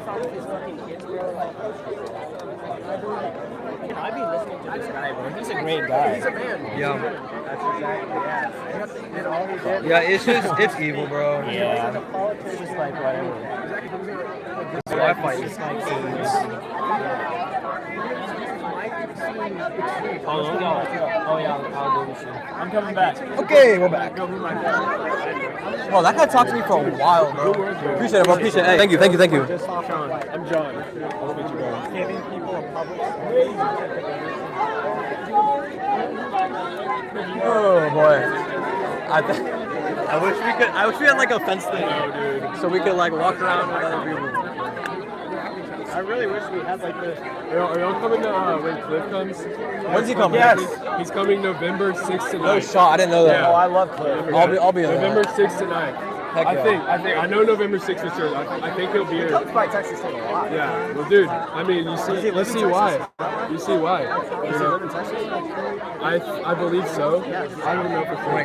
talk to his fucking kids, bro. Can I be listening to this guy, bro? He's a great guy. He's a man. Yeah. That's exactly, yeah. And all he did. Yeah, it's evil, bro. Yeah. It's just like whatever. So I fight. It's just like Oh yeah, I'll go with you. I'm coming back. Okay, we're back. Oh, that guy talked to me for a while, bro. Appreciate it, bro. Appreciate it. Hey, thank you. Sean, I'm John. I'll meet you, bro. Giving people a public Oh boy. I wish we had like a fence thing, so we could like walk around with other people. I really wish we had like this. Are y'all coming to when Cliff comes? When's he coming? Yes. He's coming November 6th to 9th. No shot. I didn't know that. Yeah. Oh, I love Cliff. I'll be there. November 6th to 9th. Heck I yeah. think. I know November 6th for sure. I think he'll be here. He comes by Texas State a lot. Yeah. Well, dude. I mean, you see why. You see why. Does he live in Texas? I believe so. I don't know for sure.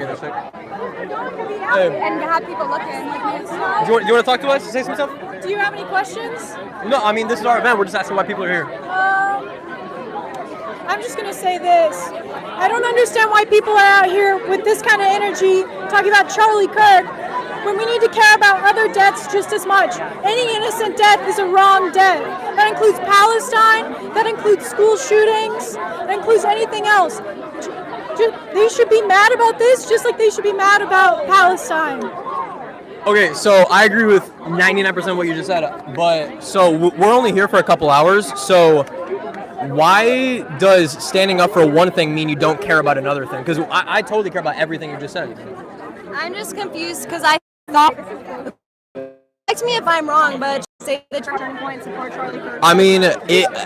And have people looking like me. Do you want to talk to us? Say some stuff? Do you have any questions? No, I mean this is our event. We're just asking why people are here. I'm just going to say this. I don't understand why people are out here with this kind of energy talking about Charlie Kirk when we need to care about other deaths just as much. Any innocent death is a wrong death. That includes Palestine, that includes school shootings, that includes anything else. They should be mad about this just like they should be mad about Palestine. Okay, so I agree with 99% of what you just said, but so we're only here for a couple hours, so why does standing up for one thing mean you don't care about another thing? Because I totally care about everything you just said. I'm just confused because I thought, correct me if I'm wrong, but say the turning point support Charlie Kirk. I mean,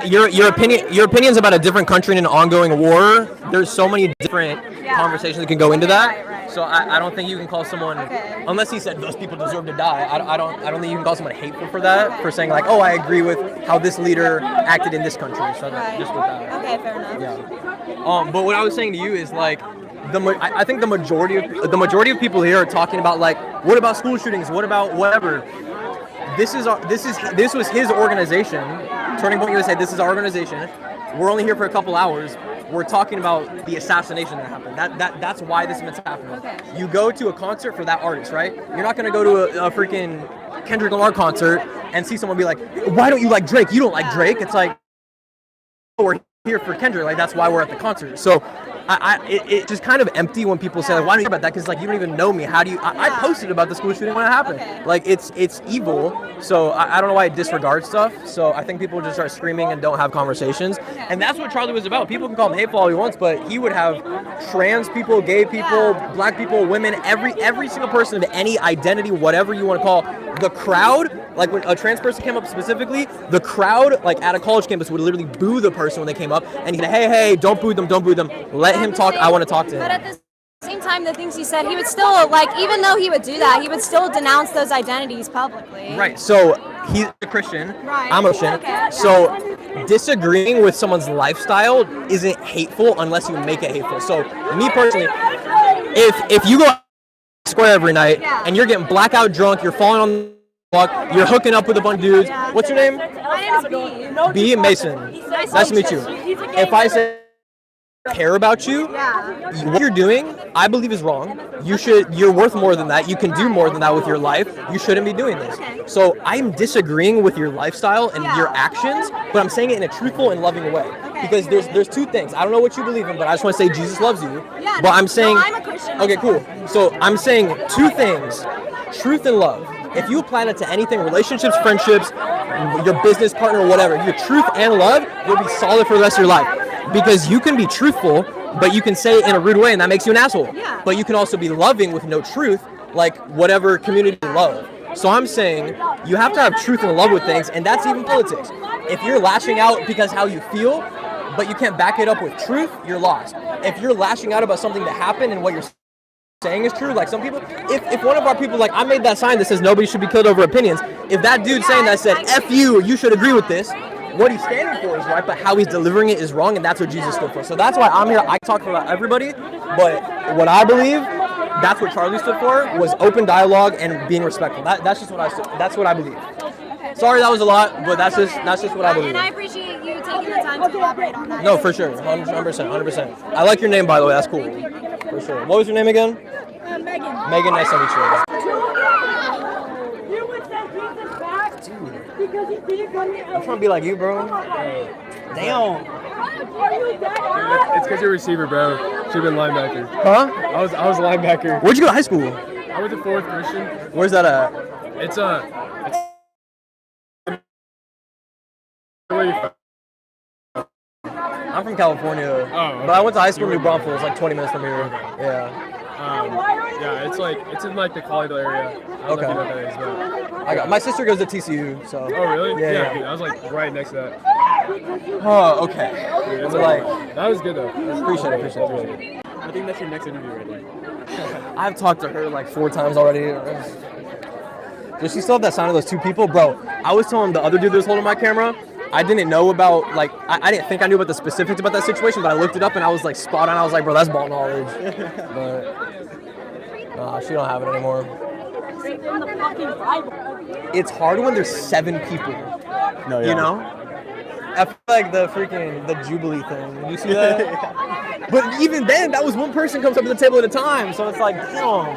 your opinions about a different country in an ongoing war. There's so many different conversations that can go into that. Right. So I don't think you can call someone, unless he said those people deserve to die. I don't think you can call someone hateful for that, for saying like, oh, I agree with how this leader acted in this country. So just with that. Okay, fair enough. Yeah. But what I was saying to you is like, I think the majority of people here are talking about like, what about school shootings? What about whatever? This was his organization. Turning Point USA. This is our organization. We're only here for a couple hours. We're talking about the assassination that happened. That's why this event's happening. Okay. You go to a concert for that artist, right? You're not gonna go to a freaking Kendrick Lamar concert and see someone be like, "Why don't you like Drake? You don't like Drake." It's like, oh, we're here for Kendrick. Like that's why we're at the concert. So it's just kind of empty when people say like, why don't you hear about that? Because like you don't even know me. How do you? I posted about the school shooting when it happened. Okay. Like it's evil. So I don't know why I disregard stuff. So I think people just start screaming and don't have conversations. And that's what Charlie was about. People can call him hateful all he wants, but he would have trans people, gay people, black people, women, every single person of any identity, whatever you want to call the crowd. Like when a trans person came up specifically, the crowd like at a college campus would literally boo the person when they came up, and he'd say, hey, don't boo them, let him talk. I want to talk to him. But at the same time, the things he said, he would still, like, even though he would do that, he would still denounce those identities publicly. Right. So he's a Christian. Right. I'm a Christian. Okay. So disagreeing with someone's lifestyle isn't hateful unless you make it hateful. So me personally, if you go square every night and you're getting blackout drunk, you're falling on the walk, you're hooking up with a bunch of dudes. What's your name? My name's B. B and Mason. Nice to meet you. If I say care about you, what you're doing, I believe is wrong. You're worth more than that. You can do more than that with your life. You shouldn't be doing this. So I'm disagreeing with your lifestyle and your actions, but I'm saying it in a truthful and loving way. Because there's two things. I don't know what you believe in, but I just want to say Jesus loves you. Yeah, but I'm saying, I'm a Christian. okay, cool. So I'm saying two things: truth and love. If you apply that to anything, relationships, friendships, your business partner, whatever, your truth and love, you'll be solid for the rest of your life. Because you can be truthful, but you can say it in a rude way, and that makes you an asshole. Yeah. But you can also be loving with no truth, like whatever community you love. So I'm saying you have to have truth and love with things, and that's even politics. If you're lashing out because how you feel, but you can't back it up with truth, you're lost. If you're lashing out about something that happened and what you're saying is true, like some people, if one of our people, like I made that sign that says nobody should be killed over opinions, if that dude saying that said, F you should agree with this, what he's standing for is right, but how he's delivering it is wrong, and that's what Jesus stood for. So that's why I'm here. I talk about everybody, but what I believe, that's what Charlie stood for, was open dialogue and being respectful. That's just what that's what I believe. Sorry, that was a lot, but that's just what I believe. And I appreciate you taking the time to elaborate on that. No, for sure, 100%. I like your name, by the way. That's cool. For sure. What was your name again? Megan. Megan, nice to meet you. You would send Jesus back because he didn't come here. I'm trying to be like you, bro. Damn. It's because you're a receiver, bro. Should've been linebacker. Huh? I was linebacker. Where'd you go to high school? I went to 4th Christian. Where's that at? It's where you from? I'm from California. Oh, okay. But I went to high school in New Braunfels, like 20 minutes from here. Yeah. Yeah, it's in like the Colleyville area. I don't know if you know what that is, but. My sister goes to TCU, so. Oh really? Yeah. Dude, I was like right next to that. Oh, okay. Dude, So like, that was good though. appreciate it. I think that's your next interview right there. I've talked to her like 4 times already. Does she still have that sign of those 2 people? Bro, I was telling the other dude that was holding my camera, I didn't know about, like, I didn't think I knew about the specifics about that situation, but I looked it up and I was like spot on. I was like, bro, that's ball knowledge. But, she don't have it anymore. It's hard when there's 7 people. No, yeah. You know? I feel like the Jubilee thing. Did you see that? But even then, that was one person comes up to the table at a time. So it's like, damn.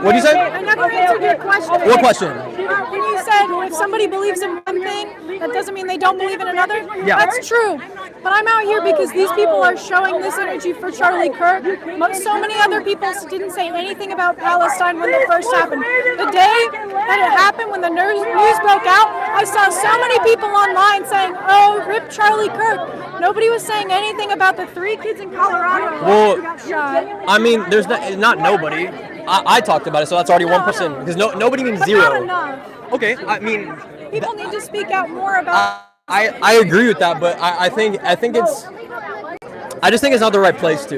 What'd you say? I'm not going to answer your question. What question? When you said if somebody believes in one thing, that doesn't mean they don't believe in another. Yeah. That's true. But I'm out here because these people are showing this energy for Charlie Kirk. So many other people didn't say anything about Palestine when it first happened. The day that it happened, when the news broke out, I saw so many people online saying, "Oh, rip Charlie Kirk." Nobody was saying anything about the 3 kids in Colorado who got shot. I mean, there's not nobody. I talked about it, so that's already 1%. Because nobody means But 0. not enough. Okay, I mean, People need to speak out more about. I agree with that, but I think it's. I just think it's not the right place to.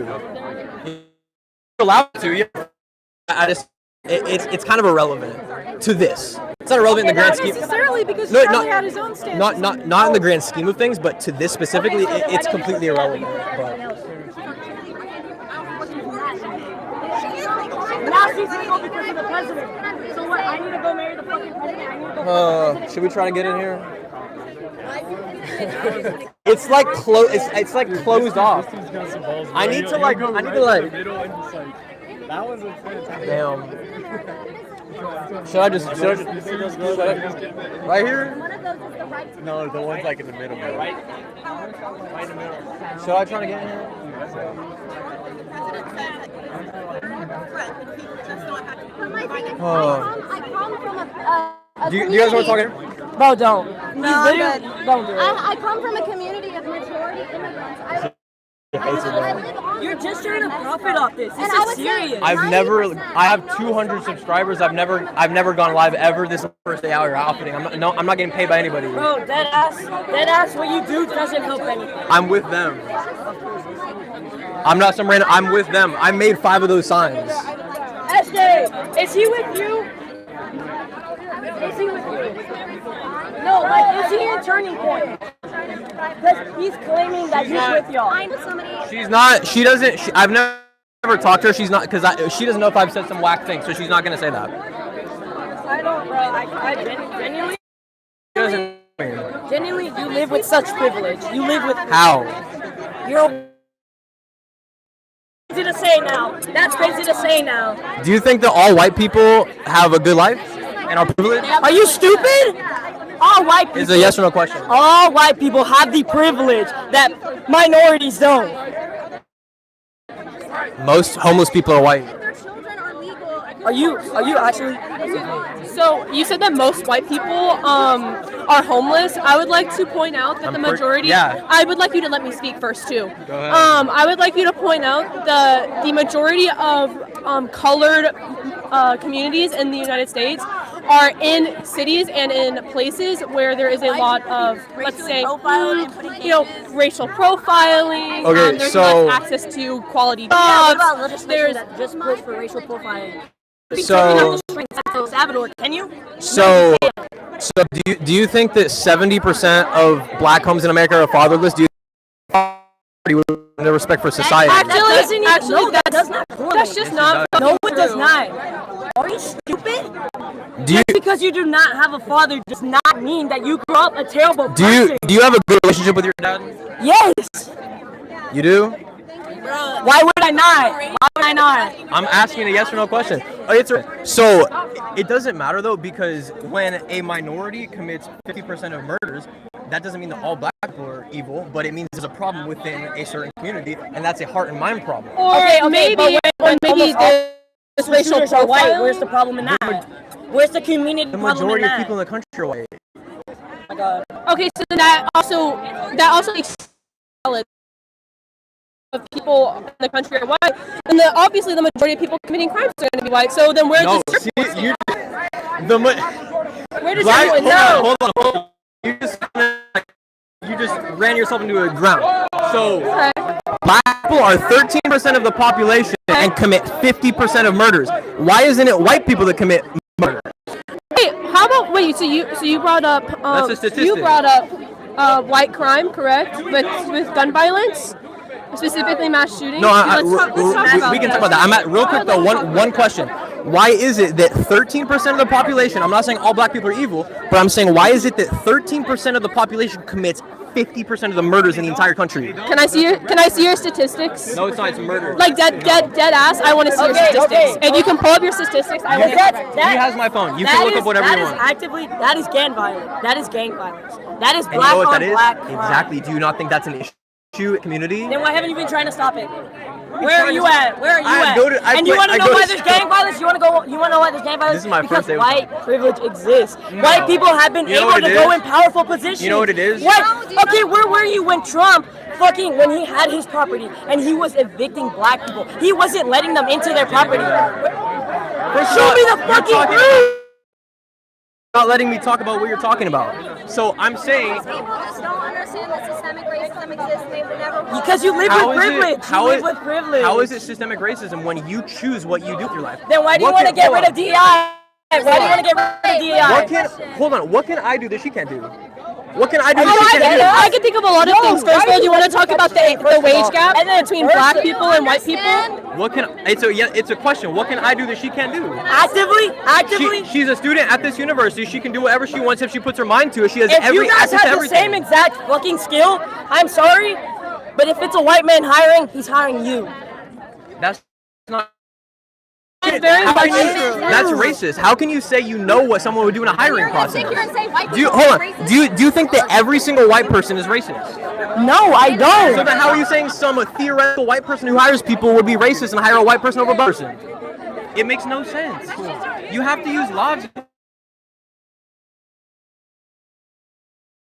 You're allowed to. Yeah. It's kind of irrelevant to this. It's not irrelevant in the grand Not scheme. necessarily because No, Charlie had his own stance. Not in the grand scheme of things, but to this specifically, it's completely irrelevant. But. Now she's single because of the president. So what? I need to go marry the fucking president. I need to go. Should we try to get in here? It's like It's like closed off. I need to like. That was a fantastic. Damn. Should I just right here? No, the one's like in the middle. Right in the middle. Should I try to get in here? Do you guys want to talk here? Bro, don't. No, I'm good. Don't do it. I come from a community of majority immigrants. I live on You're just trying to profit off this. This And I is would say- serious. I have 200 subscribers. I've never gone live ever. This is the first day out here outfitting. I'm not getting paid by anybody. Bro, dead ass. What you do doesn't help anything. I'm with them. I'm not some random. I'm with them. I made 5 of those signs. SJ, is he with you? Is he with you? No, like, is he a turning point? Because he's claiming that he's with y'all. find somebody. She's not. She doesn't. I've never talked to her. She's not because she doesn't know if I've said some whack thing, so she's not gonna say that. I don't, bro. I genuinely, She doesn't. genuinely, you live with such privilege. You live with. How? You're crazy to say now. That's crazy to say now. Do you think that all white people have a good life and are privileged? Are you stupid? All white people. It's a yes or no question. All white people have the privilege that minorities don't. Most homeless people are white. Their children are legal. Are you actually? So you said that most white people are homeless. I would like to point out that the majority. yeah. I would like you to let me speak first too. Go ahead. I would like you to point out the majority of colored communities in the United States are in cities and in places where there is a lot of, let's say, racial profiling. Okay, there's so- less access to quality What jobs. about legislation There's that just push for racial profiling? So, El Salvador, can you? so do you think that 70% of black homes in America are fatherless? Do you no respect for society. Actually, that does not correlate. that's just not. No, it does not. Are you stupid? Just because you do not have a father does not mean that you grew up a terrible person. Do you have a good relationship with your dad? Yes. You do? Why would I not? Why would I not? I'm asking a yes or no question. So it doesn't matter though, because when a minority commits 50% of murders, that doesn't mean that all black people are evil, but it means there's a problem within a certain community, and that's a heart and mind problem. Or maybe the Racial shooters are white. Where's the problem in that? Where's the community The problem in majority of that? people in the country are white. Oh my God. Okay, so that also makes valid of people in the country are white, and obviously the majority of people committing crimes are going to be white. So then where does Where does everyone know? Hold on. You just ran yourself into a ground. So black people are 13% of the population and commit 50% of murders. Why isn't it white people that commit murder? Hey, how about so you brought up That's a statistic. you brought up white crime, correct? With gun violence, specifically mass shootings. No, Let's talk about we can talk about that. I'm at real quick though. One question. Why is it that 13% of the population? I'm not saying all black people are evil, but I'm saying why is it that 13% of the population commits 50% of the murders in the entire country? Can I see your statistics? No, it's not. It's murder. Like dead ass. I want to see your statistics. If you can pull up your statistics, I want to. He has my phone. You can look up whatever you want. That is gang violence. That is gang violence. That is And you black know what on that is? black crime. Exactly. Do you not think that's an issue community? Then why haven't you been trying to stop it? Where are you at? Where are you I at? go to- I and you play- want I to know go why to there's school. gang violence? You want to know why there's gang violence? This is my because first day with white privilege exists. No. White people have been You know able what to it go is? in powerful positions. You know what it is? What? Okay, where were you when Trump when he had his property and he was evicting black people? He wasn't letting them into their property. Show me the fucking proof. Not letting me talk about what you're talking about. So I'm saying, People just don't understand that systemic racism exists. They've never. Because you live with privilege. You live with privilege. How is it systemic racism when you choose what you do with your life? Then why do you want to get rid of DEI? Why do you want to get rid of DEI? What can I do that she can't do? What can I do Oh, that she can't do? I can think of a lot of things. First of all, do you want to talk about the wage gap between black people and white people? It's a question. What can I do that she can't do? Actively. She's a student at this university. She can do whatever she wants if she puts her mind to it. She has If every you guys access to have the everything. same exact fucking skill, I'm sorry, but if it's a white man hiring, he's hiring you. That's not. It's very much That's racist. How can you say you know what someone would do in a hiring process? Sit here and say white Do you people hold are on? racist. Do you think that every single white person is racist? No, I don't. So then how are you saying some theoretical white person who hires people would be racist and hire a white person over a black person? It makes no sense. You have to use logic.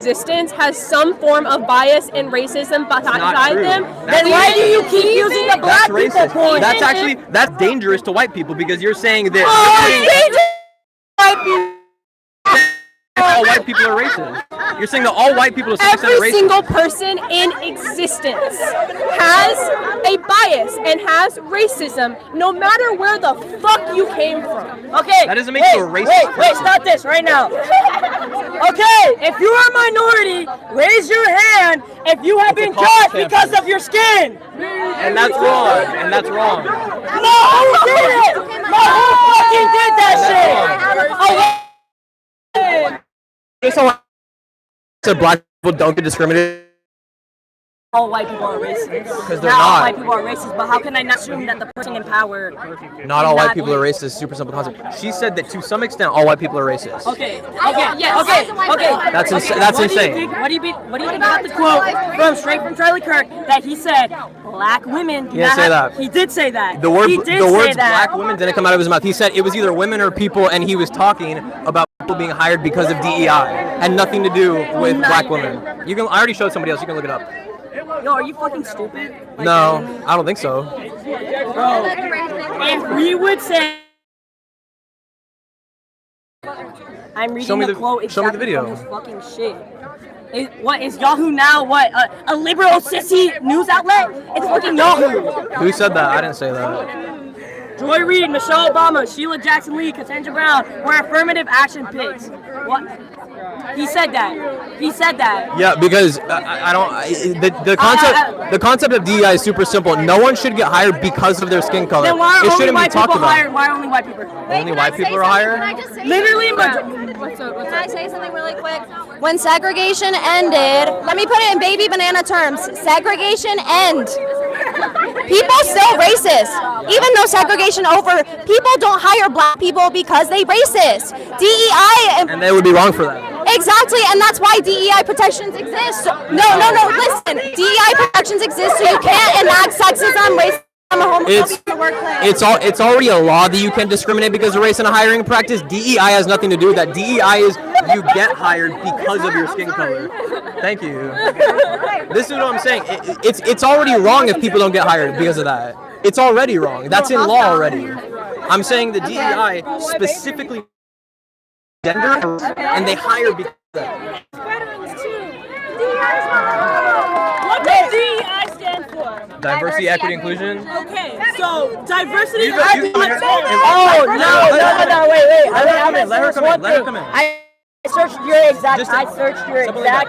existence has some form of bias and racism beside true. them. Then why do you keep using the black That's people racist. point? That's dangerous to white people because you're saying that all white people are racist. You're saying that all white people are 6% Every racist. single person in existence has a bias and has racism, no matter where the fuck you came from. Okay. That doesn't make you a racist Wait, person. stop this right now. Okay, if you are a minority, raise your hand if you have been call judged campaign. because of your skin. And that's wrong. And that's wrong. No, who did it? No, who fucking did that shit? So black people don't get discriminated. All white people are racist. Because they're All not. white people are racist, but how can I not assume that the person in power? Not all is white not people are racist. Super simple concept. She said that to some extent, all white people are racist. Okay. Yes. Okay. That's Okay. that's What do you insane. think? What do you think about the quote from Charlie Kirk that he said black women do He didn't not say have, that. He did say that. The he did say words that. black women didn't come out of his mouth. He said it was either women or people, and he was talking about people being hired because of DEI and nothing to do with black women. I already showed somebody else. You can look it up. Yo, are you fucking stupid? Like, No, I don't think so. Bro, if we would say, I'm reading Show me the the- quote show me the exactly video. from his fucking shit. What is Yahoo now? What a liberal sissy news outlet? It's fucking Yahoo. Who said that? I didn't say that. Joy Reid, Michelle Obama, Sheila Jackson Lee, Cassandra Brown were affirmative action picks. What? He said that. He said that. Yeah, because I don't. The concept of DEI is super simple. No one should get hired because of their skin color. Then why are It only shouldn't be white talked people about. hired? Why are only white people? Only white people are hired. Can I just say Literally, Can I say something really quick? When segregation ended, let me put it in baby banana terms. Segregation end. People still racist. Even though segregation over, people don't hire black people because they racist. DEI And they would be wrong for that. Exactly, and that's why DEI protections exist. No, listen. DEI protections exist so you can't enact sexism, racism, homophobia in the workplace. It's already a law that you can discriminate because of race in a hiring practice. DEI has nothing to do with that. DEI is you get hired because of your skin color. Thank you. This is what I'm saying. It's already wrong if people don't get hired because of that. It's already wrong. That's in law already. I'm saying the DEI specifically gender and they hire because of that. What does DEI stand for? Diversity, equity, inclusion. Okay, so diversity. No, wait. let her come in. I searched your exact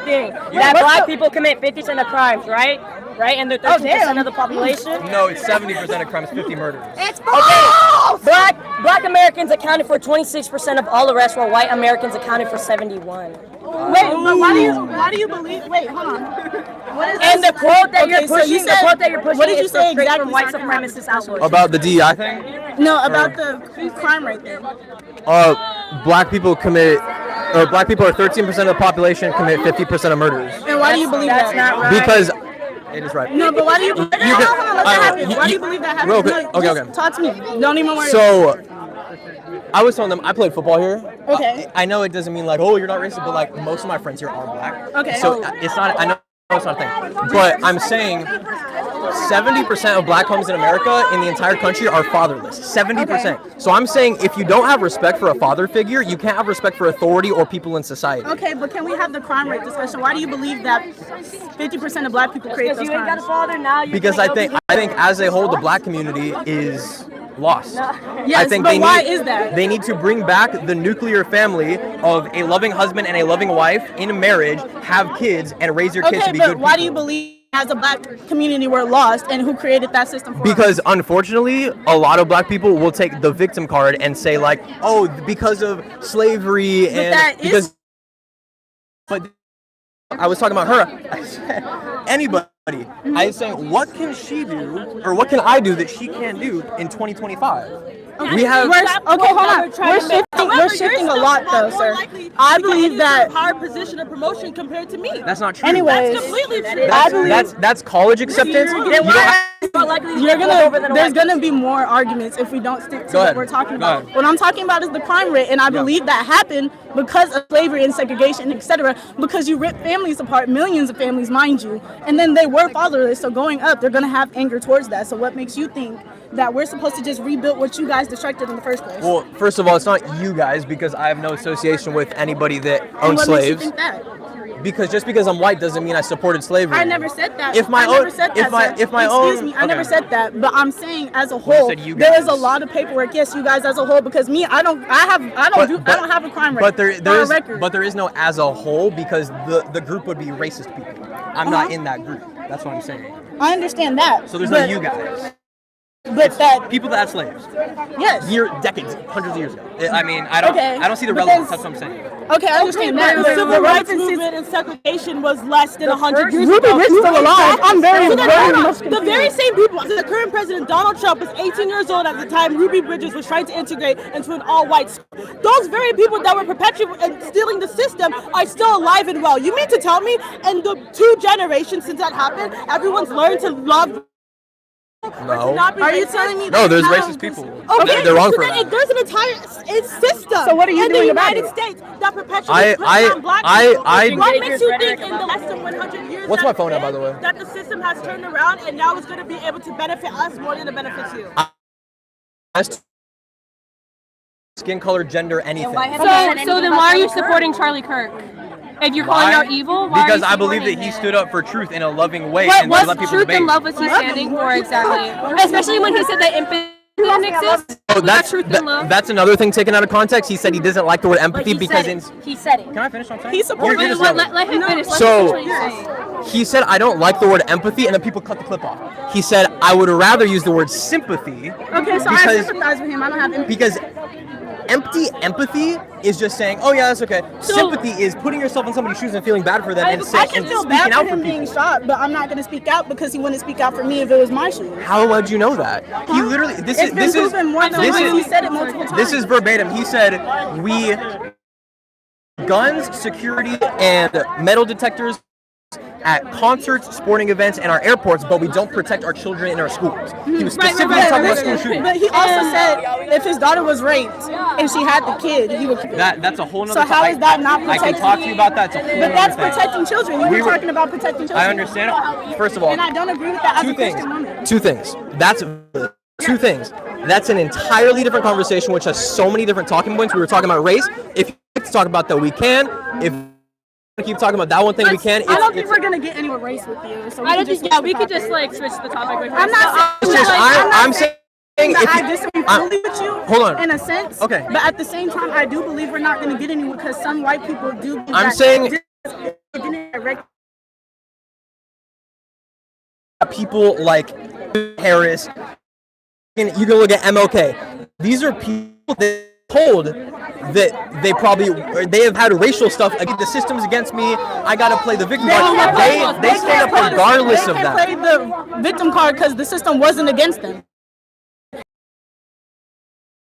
thing. That black people commit 50% of crimes, right? Right, and they're 13% of the population. No, it's 70% of crimes, 50 murders. It's false! Black Americans accounted for 26% of all arrests, while white Americans accounted for 71. Wait, but why do you believe? Wait, hold on. What is And the quote that you're so pushing, you said- the quote that you're pushing, what did you is say straight exactly from white so I can supremacist outlooks. About the DEI thing? No, about the crime rate thing. Black people are 13% of the population, commit 50% of murders. And why do you believe That's that? not right. Because it is right. No, but why do you believe that? Why do you believe that happens? Real quick. No, Okay. just talk to me. Don't even worry. So, I was telling them I played football here. Okay. I know it doesn't mean like, oh, you're not racist, but like most of my friends here are black. Okay. So it's not. I know it's not a thing, but I'm saying 70% of black homes in America in the entire country are fatherless. 70%. So I'm saying if you don't have respect for a father figure, you can't have respect for authority or people in society. Okay, but can we have the crime rate discussion? Why do you believe that 50% of black people create those You ain't got a crimes? father now. Because I think as a whole the black community is lost. Yes, I think but why is that? They need to bring back the nuclear family of a loving husband and a loving wife in a marriage, have kids, and raise your kids Okay, to be but good why do people. you believe as a black community we're lost, and who created that system for us? Because unfortunately, a lot of black people will take the victim card and say like, "Oh, because of slavery and that is- because." But I was talking about her. I said anybody. I was saying, what can she do, or what can I do that she can't do in 2025? We have. Okay, hold on. We're shifting a lot, though, sir. I believe that. higher position of promotion compared to me. That's not true. Anyways, Completely true. That's college acceptance. You don't have- There's gonna be more arguments if we don't stick to Go what ahead. we're talking Go about. ahead. What I'm talking about is the crime rate, and I believe that happened because of slavery and segregation, etc. Because you rip families apart, millions of families, mind you, and then they were fatherless. So going up, they're gonna have anger towards that. So what makes you think that we're supposed to just rebuild what you guys destructed in the first place? Well, first of all, it's not you guys because I have no association with anybody that and owned what slaves. makes you think that? Because just because I'm white doesn't mean I supported slavery. I never said that. If my I own- never said that, if my- sir. if my Excuse own- me, I never okay. said that. But I'm saying as a whole, said you there is a guys. lot of paperwork. Yes, you guys as a whole, because me, I don't have a crime rate. But there on is record. but there is no as a whole because the group would be racist people. I'm not in that group. That's what I'm saying. I understand that. So there's but, no you guys. But that, People that had slaves. yes. Decades, hundreds of years ago. I mean, I don't see the but relevance. then- That's what I'm saying. Okay, I understand that. The but civil rights and movement and segregation was less than 100 years Ruby ago. Rich still alive. I'm very So then, much the very same people, the current president Donald Trump was 18 years old at the time Ruby Bridges was trying to integrate into an all-white school. Those very people that were perpetuating and stealing the system are still alive and well. You mean to tell me in the 2 generations since that happened, everyone's learned to love? No. Are you telling me? No, there's that- racist people. Okay, They're wrong so for then that. there's an entire system So what are you in doing the about United it? States that perpetuates I- black I- people. I- What makes you think in the less than 100 years What's my phone at, by the way? that the system has turned around and now it's going to be able to benefit us more than it benefits you? Skin color, gender, anything. So then why are you supporting Charlie Kirk? If you're calling out evil, why Because are you I believe that supporting he him? stood up for truth in a loving way What and to let was people truth debate. and love was he standing for exactly? Especially when he said that infants didn't exist. Oh, We got truth and love. that's another thing taken out of context. He said he doesn't like the word empathy because He said it. Can I finish what I'm saying? He supported You're it. just- Let him finish. So- Let him finish what he's saying. He said, I don't like the word empathy, and then people cut the clip off. He said, I would rather use the word sympathy. Okay, so I because, sympathize with him. I don't have empathy. because empathy is just saying, oh yeah, that's okay. Sympathy is putting yourself in somebody's shoes and feeling bad for them and I saying can and feel speaking bad out for for him being people. shot, but I'm not going to speak out because he wouldn't speak out for me if it was my shoes. How would you know that? He literally It's been proven more than once. He said it multiple times. This is verbatim. He said, we guns, security, and metal detectors at concerts, sporting events, and our airports, but we don't protect our children in our schools. He was specifically talking about school shootings. But he also said if his daughter was raped and she had the kid, he would. That's a whole nother So how is that not I protecting? can talk to you about that. It's a whole But that's nother thing. protecting children. You We were were- talking about protecting children. I understand it. First of all, And I don't agree with that as two a Christian woman. things. Two things. That's an entirely different conversation, which has so many different talking points. We were talking about race. If you want to talk about that, we can. If we keep talking about that one thing, we can. I don't think we're gonna get anywhere race with you. So we I can don't think. just Yeah, we could just like switch the topic. I'm not It's saying just, like, I'm saying that if I you, disagree I'm- fully with you. hold on. In a sense. Okay. But at the same time, I do believe we're not gonna get anywhere because some white people do. Believe I'm that saying- it didn't direct people like Harris, and you can look at MLK. These are people that told that they have had racial stuff. The system's against me. I gotta play the victim card. They stand up regardless of They that. can't play the victim card because the system wasn't against them.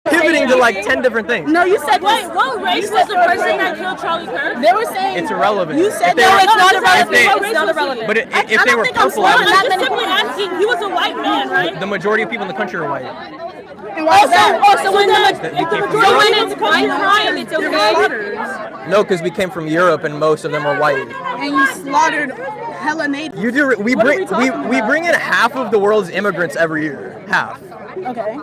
Pivoting to like 10 different things. No, you said What race was the person that killed Charlie Kirk? They were saying It's irrelevant. You said If they no, were- it's not if irrelevant. they- What It's race not was he? irrelevant. But if they don't were think I'm purple, slow. I I'm would- just simply asking. He was a white man, right? the majority of people in the country are white. And why is that? So when They came from so Europe. when it's white crime, it's okay. No, because we came from Europe and most of them are white. And you slaughtered hella natives. You do. We What are bring we talking we about? bring in half of the world's immigrants every year. Half. Okay.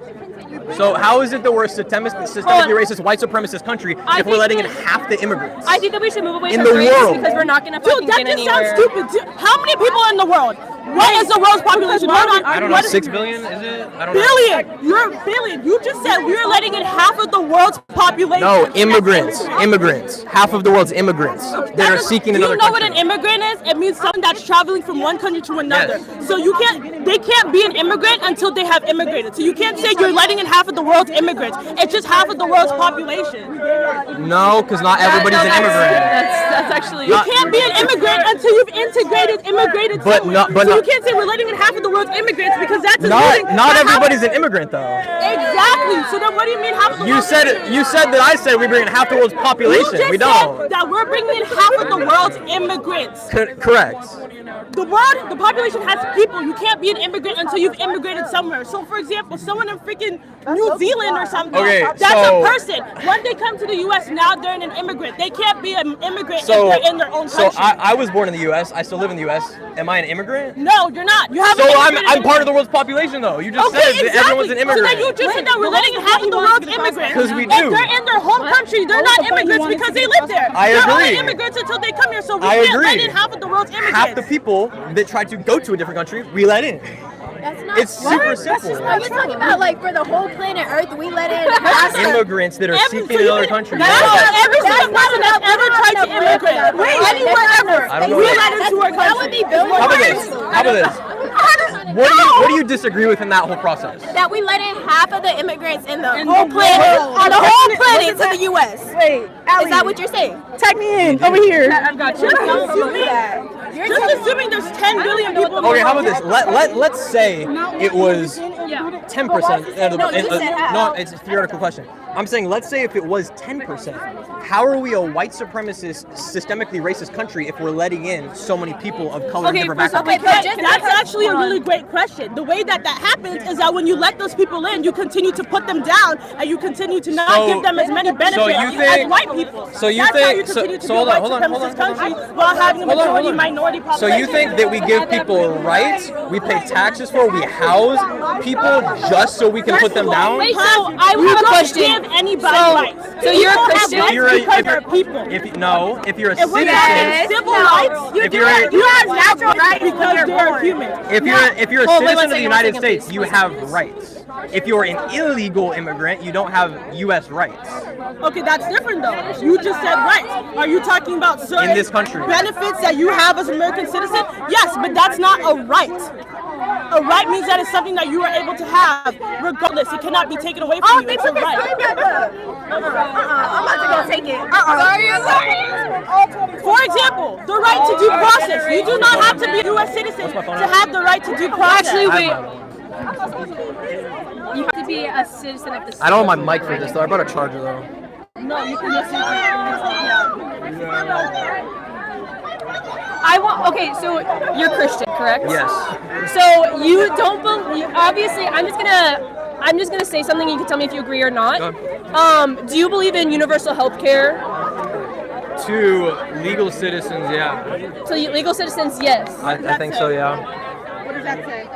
So how is it that we're a systemically racist, white supremacist country if we're think letting in that- half the immigrants? I think that we should move away In from the race world. because we're not gonna Dude, fucking that get just sounds anywhere. stupid. Dude, how many people in the world? What is the world's population? I don't know. 6 billion is it? I don't know. Billion. You're a billion. You just said we're letting in half of the world's population. No, immigrants. Half of the world's immigrants that are seeking another Do you know country. what an immigrant is? It means someone that's traveling from one country to another. Yes. So they can't be an immigrant until they have immigrated. So you can't say you're letting in half of the world's immigrants. It's just half of the world's population. No, because not everybody's an immigrant. That's actually. You can't be an immigrant until you've immigrated But somewhere. not- but so you not- can't say we're letting in half of the world's immigrants because that's Not everybody's an immigrant though. Exactly. So then what do you mean half of the You world's said that I said we bring in half the world's population. You just We don't. said that we're bringing in half of the world's immigrants. Correct. The population has people. You can't be an immigrant until you've immigrated somewhere. So, for example, someone in freaking New Zealand or something, Okay, that's so- a person. When they come to the U.S., now they're an immigrant. They can't be an immigrant So, if they're in their own so country. I was born in the U.S. I still live in the U.S. Am I an immigrant? No, you're not. You haven't. So immigrated I'm part of the anywhere. world's population though. You just Okay, said that exactly. everyone's an immigrant. So then you just said that we're letting in half of the world's immigrants. 'Cause we If do. they're in their home country, they're not immigrants because they live there. I They're agree. only immigrants until they come here. So we I can't let agree. in half of the world's immigrants. Half the people that try to go to a different country, we let in. That's not. It's super simple. Are you talking about like for the whole planet Earth? We let in. Immigrants that are seeking another country. That's every single person that's ever tried to immigrate. Anywhere ever. I don't know. We let into our country. That would be billions. How about this? How about this? What do you disagree with in that whole process? That we let in half of the immigrants in the whole planet, on the whole planet to the U.S. Wait, Is that what you're saying? tag me in over here. I've got you. Just assuming there's 10 billion people. in the Okay, how world. about this? Let's say it was 10%. No, you said half. No, it's a theoretical question. I'm saying let's say if it was 10%. How are we a white supremacist, systemically racist country if we're letting in so many people of color and Okay, different first off, backgrounds? That's actually a really great question. The way that happens is that when you let those people in, you continue to put them down and you continue to not give them as many benefits as white people. So you That's how think? you continue to So be hold a on, white hold on, hold on, supremacist hold on. country while having a Hold on, hold majority on. minority So population. you think that we give people rights, we pay taxes for, we house people people just so we can put them down? Wait, so I have a question. Give anybody rights. So you're a Christian? If you're a citizen, Civil rights. You have natural rights because they're human. if you're a citizen of the United States, you have rights. If you're an illegal immigrant, you don't have U.S. rights. Okay, that's different though. You just said rights. Are you talking about certain In this country. benefits that you have as an American citizen? Yes, but that's not a right. A right means that it's something that you are able to have regardless. It cannot be taken away from you. It's a right. I'm about to go take it. For example, the right to due process. You do not have to be a U.S. citizen to have the right to due process. Actually, wait. You have to be a citizen of the state. I don't have my mic for this though. I brought a charger though. No, you can listen to Okay, so you're Christian, correct? Yes. So you don't believe? Obviously, I'm just gonna say something. You can tell me if you agree or not. Do you believe in universal health care? To legal citizens, yeah. So legal citizens, yes. I think so, yeah. What does that say?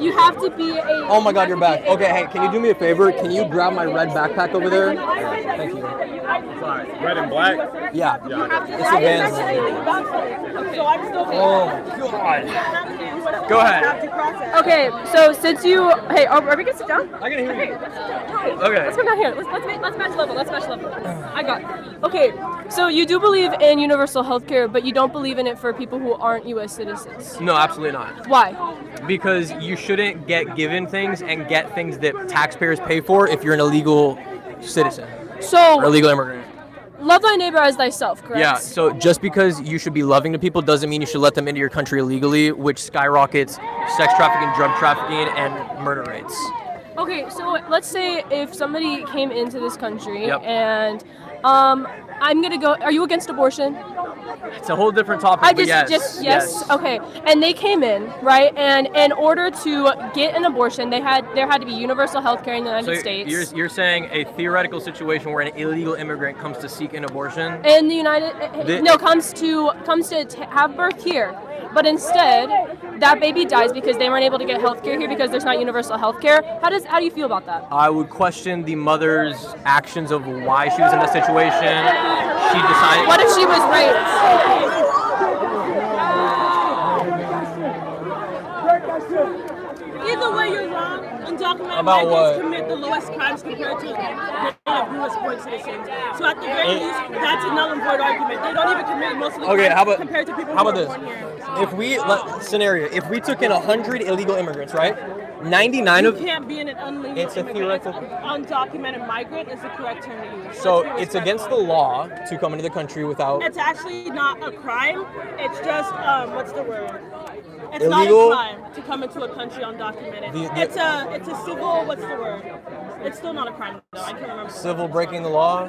You have to be a. Oh my God, you're back. Okay, hey, can you do me a favor? Can you grab my red backpack over there? Thank you. Red and black. Yeah. It's advanced. Oh my God. Go ahead. Okay, so since you, hey, are we gonna sit down? I can hear you. Okay. Let's come down here. Let's match level. Let's match level. I got it. Okay, so you do believe in universal health care, but you don't believe in it for people who aren't U.S. citizens. No, absolutely not. Why? Because you shouldn't get given things and get things that taxpayers pay for if you're an illegal citizen So or illegal immigrant. love thy neighbor as thyself, correct? Yeah, so just because you should be loving to people doesn't mean you should let them into your country illegally, which skyrockets sex trafficking, drug trafficking, and murder rates. Okay, so let's say if somebody came into this country Yep. and I'm gonna go. Are you against abortion? It's a whole different topic. But yes. Okay. And they came in, right? And in order to get an abortion, there had to be universal health care in the United States. You're saying a theoretical situation where an illegal immigrant comes to seek an abortion? In the comes to have birth here, but instead that baby dies because they weren't able to get health care here because there's not universal health care. How do you feel about that? I would question the mother's actions of why she was in that situation. She decided. What if she was raped? Either way, you're wrong. Undocumented About migrants what? commit the lowest crimes compared to U.S. born citizens. So at the very least, that's a null and void argument. They don't even commit most of the crimes compared to people who are born here. If we took in 100 illegal immigrants, right? 99 of You can't be an illegal It's a immigrant. theoretical. Undocumented migrant is the correct term to use. So That's it's against the law to come into the country without It's actually not a crime. It's just what's the word? It's Illegal? not a crime to come into a country undocumented. It's a civil. What's the word? It's still not a crime though. I can't remember. civil breaking the law.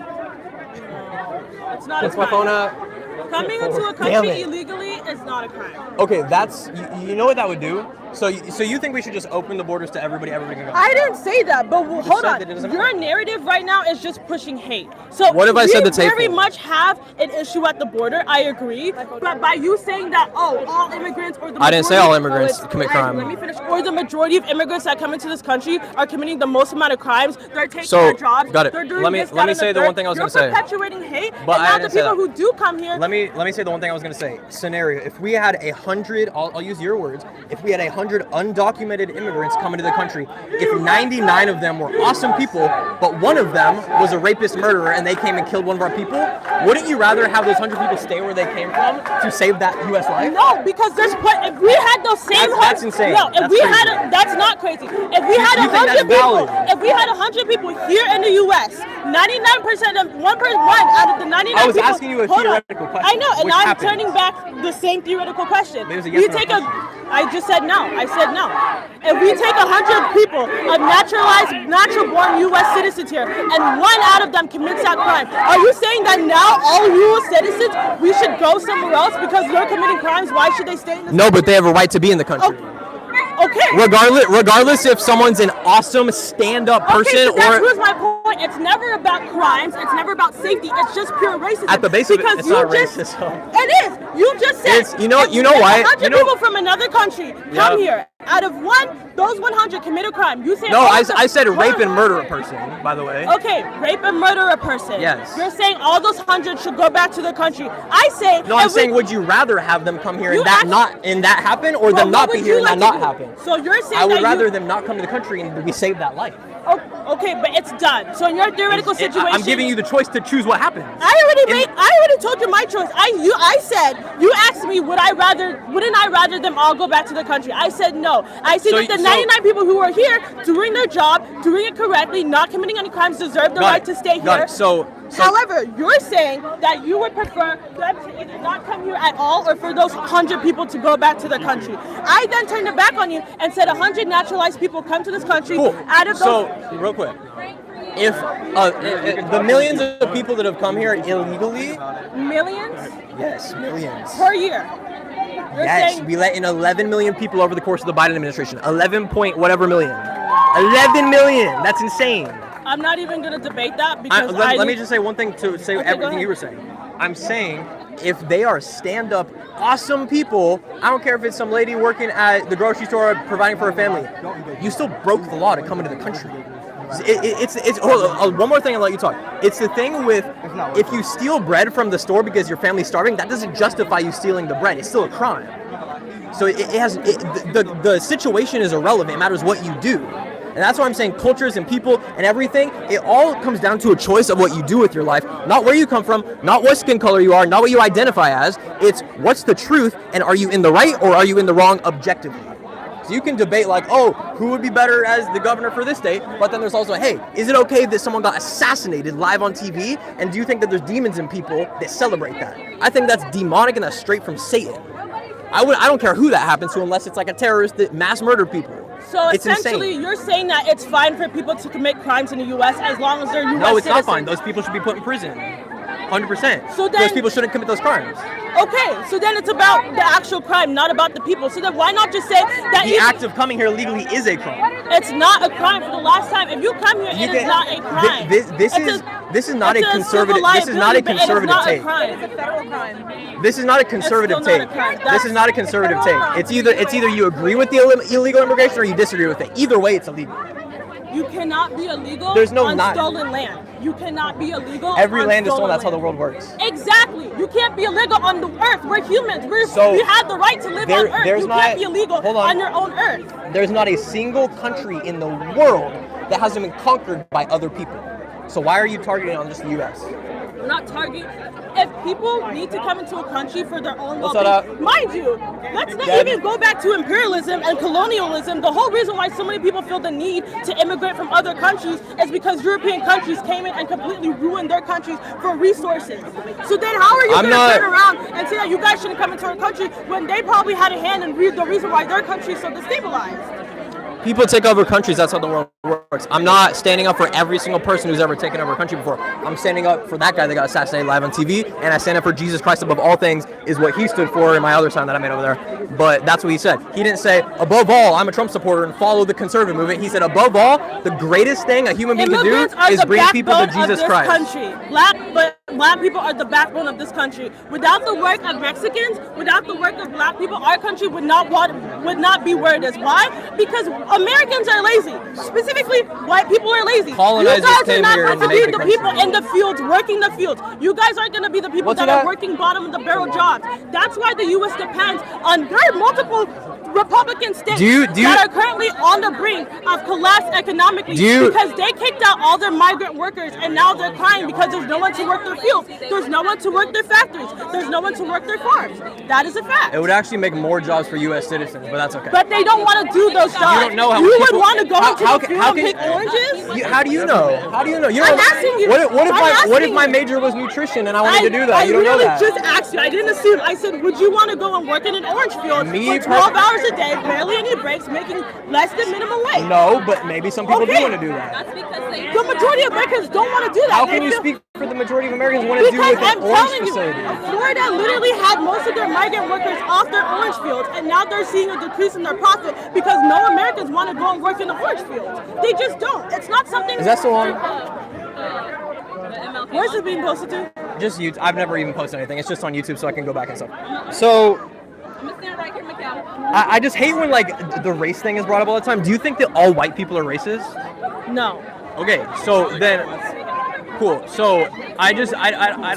It's not What's a my crime. phone at? Coming into a Damn country it. illegally is not a crime. Okay, that's you know what that would do. So you think we should just open the borders to everybody can go? I didn't say that, but hold said on. that it doesn't Your matter. narrative right now is just pushing hate. So What if I said that's we very hateful? much have an issue at the border. I agree, but by you saying that, all immigrants or the I didn't say all majority- immigrants Oh, commit all right, crime. Let me finish. Or the majority of immigrants that come into this country are committing the most amount of crimes. They're taking So, our jobs. got it. They're doing Let me- this, let me that, say and the third. one thing I was gonna say. You're perpetuating hate, But and I now the didn't say people that. who do come here. Let me say the one thing I was going to say. Scenario: if we had 100, I'll use your words. If we had 100 undocumented immigrants come into the country, if 99 of them were awesome people, but one of them was a rapist murderer and they came and killed one of our people, wouldn't you rather have those 100 people stay where they came from to save that U.S. life? No, because if we had those same That's insane. No, if That's we crazy. had that's not crazy. If we had You think 100 that's people, valid? if we had 100 people here in the U.S., 99% of one out of the 99 I was people. asking you a Hold on. theoretical question. I know, and Which I'm happened. turning back the same theoretical question. It was a yes We or no take question. I just said no. I said no. If we take 100 people of natural-born U.S. citizens here, and one out of them commits that crime, are you saying that now all U.S. citizens we should go somewhere else because you're committing crimes? Why should they stay in this? No, but they have a right to be in the country. Okay. Regardless if someone's an awesome stand-up person Okay, so that or proves my point. It's never about crimes. It's never about safety. It's just pure racism. At the base of it, Because it's you not just- racism. It is. You just said. You know why? 100 people from another country come here. Out of those 100 commit a crime. You say. No, I said rape and murder a person, by the way. Okay, rape and murder a person. Yes. You're saying all those 100 should go back to their country. I say. No, I'm saying, would you rather have them come here and that happen, or them not be here and that not happen? So you're saying I would rather them not come to the country and we save that life. Oh, okay, but it's done. So in your theoretical situation, I'm giving you the choice to choose what happens. I already told you my choice. I said, you asked me, wouldn't I rather them all go back to the country? I said no. I said that the 99 people who are here doing their job, doing it correctly, not committing any crimes, deserve the right to stay here. However, you're saying that you would prefer them to either not come here at all or for those 100 people to go back to their country. I then turned it back on you and said 100 naturalized people come to this country. Cool. Out of those. So, real quick, if the millions of people that have come here illegally. Millions? Yes, millions. Per year. Yes, we let in 11 million people over the course of the Biden administration. 11 point whatever million. 11 million. That's insane. I'm not even going to debate that because let me just say one thing to say everything you were saying. I'm saying if they are stand-up, awesome people, I don't care if it's some lady working at the grocery store providing for her family, you still broke the law to come into the country. One more thing, I'll let you talk. It's the thing with if you steal bread from the store because your family's starving, that doesn't justify you stealing the bread. It's still a crime. So the situation is irrelevant. It matters what you do. And that's why I'm saying cultures and people and everything, it all comes down to a choice of what you do with your life, not where you come from, not what skin color you are, not what you identify as. It's what's the truth, and are you in the right or are you in the wrong objectively? So you can debate like, oh, who would be better as the governor for this state? But then there's also, hey, is it okay that someone got assassinated live on TV? And do you think that there's demons in people that celebrate that? I think that's demonic and that's straight from Satan. I don't care who that happens to unless it's like a terrorist that mass murdered people. So it's essentially, insane. You're saying that it's fine for people to commit crimes in the U.S. as long as they're U.S. No, it's citizens. not fine. Those people should be put in prison. 100%. So then, those people shouldn't commit those crimes. Okay, so then it's about the actual crime, not about the people. So then why not just say that the act of coming here legally is a crime? It's not a crime. For the last time, if you come here, it is not a crime. This is not a conservative. This is not a conservative take. It's a federal crime. This is not a conservative take. This is not a conservative take. It's either you agree with the illegal immigration or you disagree with it. Either way, it's illegal. You cannot be illegal on stolen land. You cannot be illegal. Every land is stolen. That's how the world works. Exactly. You can't be illegal on the earth. We're humans. We have the right to live on earth. You can't be illegal on your own earth. There's not a single country in the world that hasn't been conquered by other people. So why are you targeting on just the U.S.? We're not targeting. If people need to come into a country for their own well-being, mind you, let's not even go back to imperialism and colonialism. The whole reason why so many people feel the need to immigrate from other countries is because European countries came in and completely ruined their countries for resources. So then how are you going to turn around and say that you guys shouldn't come into our country when they probably had a hand in the reason why their country is so destabilized? People take over countries. That's how the world works. I'm not standing up for every single person who's ever taken over a country before. I'm standing up for that guy that got assassinated live on TV, and I stand up for Jesus Christ above all things is what he stood for in my other sign that I made over there. But that's what he said. He didn't say, above all, I'm a Trump supporter and follow the conservative movement. He said, above all, the greatest thing a human being can do is bring people to Jesus Christ. Black people are the backbone of this country. Without the work of Mexicans, without the work of black people, our country would not be where it is. Why? Because Americans are lazy. Specifically, white people are lazy. You guys are not going to be the people in the fields, working the fields. You guys aren't going to be the people that are working bottom of the barrel jobs. That's why the U.S. depends on very multiple Republican states that are currently on the brink of collapse economically because they kicked out all their migrant workers and now they're crying because there's no one to work their fields. There's no one to work their factories. There's no one to work their farms. That is a fact. It would actually make more jobs for U.S. citizens, but that's okay. But they don't want to do those jobs. You don't know how you would want to go into the field and pick oranges? How do you know? How do you know? I'm asking you. What if my major was nutrition and I wanted to do that? You don't know that. I just asked you. I didn't assume. I said, would you want to go and work in an orange field for 12 hours a day, barely any breaks, making less than minimum wage? No, but maybe some people do want to do that. That's because the majority of Americans don't want to do that. How can you speak for the majority of Americans want to do with an orange facility? Florida literally had most of their migrant workers off their orange fields, and now they're seeing a decrease in their profit because no Americans want to go and work in the orange fields. They just don't. It's not something. Is that still on? Where's it being posted to? Just YouTube. I've never even posted anything. It's just on YouTube, so I can go back and stuff. So I'm gonna stand right here, Mikhail. I just hate when like the race thing is brought up all the time. Do you think that all white people are racist? No. Okay, so then, cool. So I Do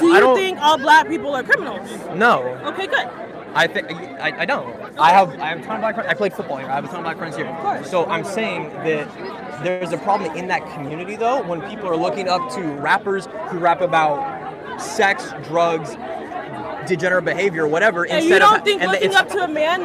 you don't think all black people are criminals? No. Okay, good. I think I don't. I have a ton of black friends. I played football here. I have a ton of black friends here. Of course. So I'm saying that there's a problem in that community though when people are looking up to rappers who rap about sex, drugs, degenerate behavior, whatever. And instead you don't of think looking up to a man